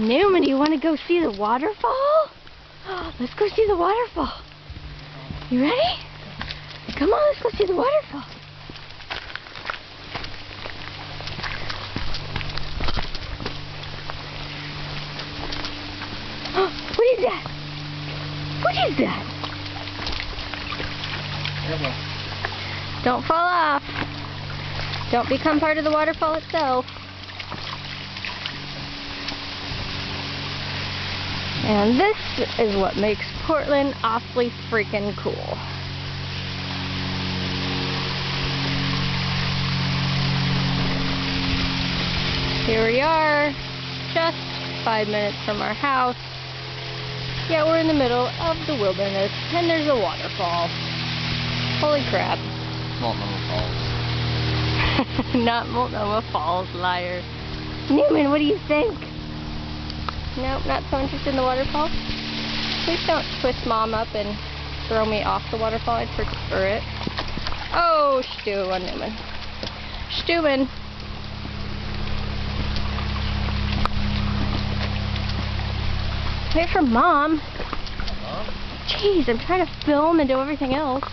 Newman, you want to go see the waterfall? Let's go see the waterfall. You ready? Come on, let's go see the waterfall. What is that? What is that? Don't fall off. Don't become part of the waterfall itself. And this is what makes Portland awfully freaking cool. Here we are, just 5 minutes from our house. Yeah, we're in the middle of the wilderness, and there's a waterfall. Holy crap. Multnomah Falls. Not Multnomah Falls, liar. Newman, what do you think? Nope, not so interested in the waterfall? Please don't twist Mom up and throw me off the waterfall. I'd prefer it. Oh, stew on Newman. Stewing. Wait for Mom. Jeez, I'm trying to film and do everything else.